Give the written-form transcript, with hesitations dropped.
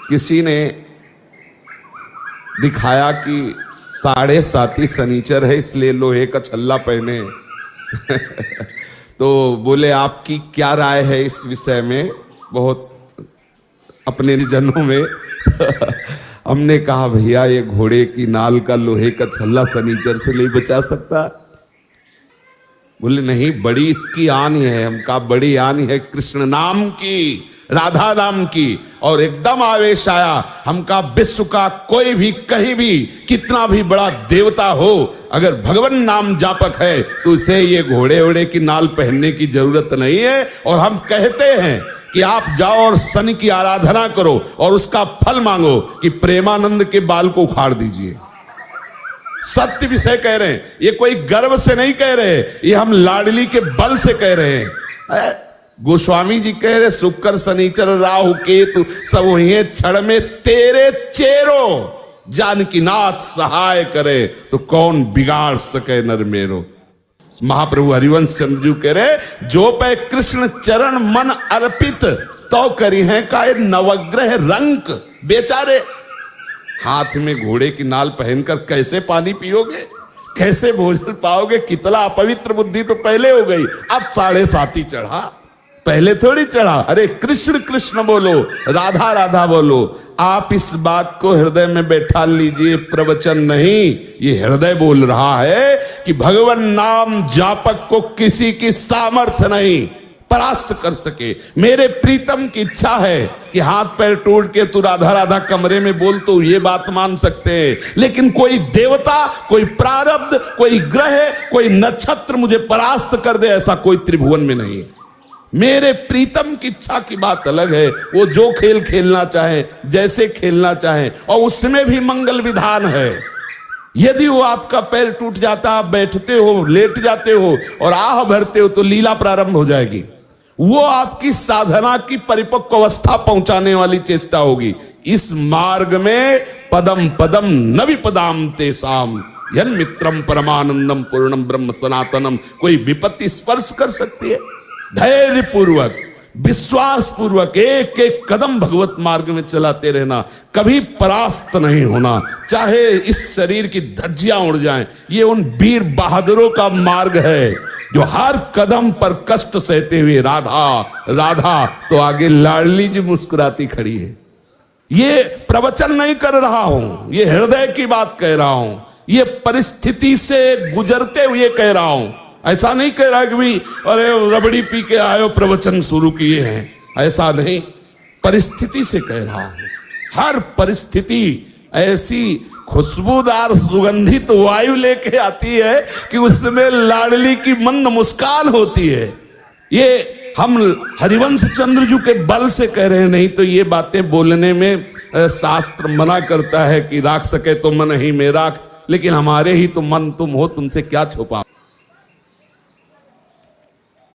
किसी ने दिखाया कि 7.5 शनीचर है इसलिए लोहे का छल्ला पहने तो बोले आपकी क्या राय है इस विषय में, बहुत अपने जनों में हमने कहा भैया ये घोड़े की नाल का लोहे का छल्ला शनीचर से नहीं बचा सकता। बोले नहीं, बड़ी इसकी आन है। हम कहा बड़ी आन है कृष्ण नाम की, राधा नाम की। और एकदम आवेश आया। हम कहा विश्व का कोई भी कहीं भी कितना भी बड़ा देवता हो, अगर भगवान नाम जापक है तो उसे ये घोड़े ओड़े की नाल पहनने की जरूरत नहीं है। और हम कहते हैं कि आप जाओ और शनि की आराधना करो और उसका फल मांगो कि प्रेमानंद के बाल को उखाड़ दीजिए। सत्य विषय कह रहे हैं, ये कोई गर्व से नहीं कह रहे, ये हम लाडली के बल से कह रहे हैं। गोस्वामी जी कह रहे शुक्र शनिचर राहु केतु सब वही क्षण में तेरे चेरो, जानकी नाथ सहाय करे तो कौन बिगाड़ सके नर मेरो। महाप्रभु हरिवंश चंद्र जी कह रहे जो पे कृष्ण चरण मन अर्पित तो करी है का नवग्रह रंक। बेचारे हाथ में घोड़े की नाल पहनकर कैसे पानी पियोगे, कैसे भोजन पाओगे, कितना अपवित्र बुद्धि तो पहले हो गई। अब 7.5 चढ़ा, पहले थोड़ी चढ़ा। अरे कृष्ण कृष्ण बोलो, राधा राधा बोलो। आप इस बात को हृदय में बैठा लीजिए, प्रवचन नहीं, ये हृदय बोल रहा है कि भगवान नाम जापक को किसी की सामर्थ्य नहीं परास्त कर सके। मेरे प्रीतम की इच्छा है कि हाथ पैर टूट के तू राधा राधा कमरे में बोल तो ये बात मान सकते हैं, लेकिन कोई देवता, कोई प्रारब्ध, कोई ग्रह, कोई नक्षत्र मुझे परास्त कर दे ऐसा कोई त्रिभुवन में नहीं है। मेरे प्रीतम की इच्छा की बात अलग है, वो जो खेल खेलना चाहे, जैसे खेलना चाहे, और उसमें भी मंगल विधान है। यदि वो आपका पैर टूट जाता, आप बैठते हो, लेट जाते हो और आह भरते हो तो लीला प्रारंभ हो जाएगी। वो आपकी साधना की परिपक्व अवस्था पहुंचाने वाली चेष्टा होगी। इस मार्ग में पदम पदम न विपदाम तेसाम यन मित्रम परमानंदम पूर्णम ब्रह्म सनातनम। कोई विपत्ति स्पर्श कर सकती है? धैर्य पूर्वक, विश्वास पूर्वक एक एक कदम भगवत मार्ग में चलाते रहना, कभी परास्त नहीं होना। चाहे इस शरीर की धज्जियां उड़ जाएं, ये उन वीर बहादुरों का मार्ग है जो हर कदम पर कष्ट सहते हुए राधा राधा, तो आगे लाडली जी मुस्कुराती खड़ी है। ये प्रवचन नहीं कर रहा हूं, ये हृदय की बात कह रहा हूं, ये परिस्थिति से गुजरते हुए कह रहा हूं। ऐसा नहीं कह रहा कि भाई अरे रबड़ी पी के आयो प्रवचन शुरू किए हैं, ऐसा नहीं, परिस्थिति से कह रहा हूं। हर परिस्थिति ऐसी खुशबूदार सुगंधित वायु लेके आती है कि उसमें लाडली की मंद मुस्कान होती है। ये हम हरिवंश चंद्र जी के बल से कह रहे हैं, नहीं तो ये बातें बोलने में शास्त्र मना करता है कि राख सके तो मन ही में राख, लेकिन हमारे ही तो मन तुम हो, तुमसे क्या छुपा।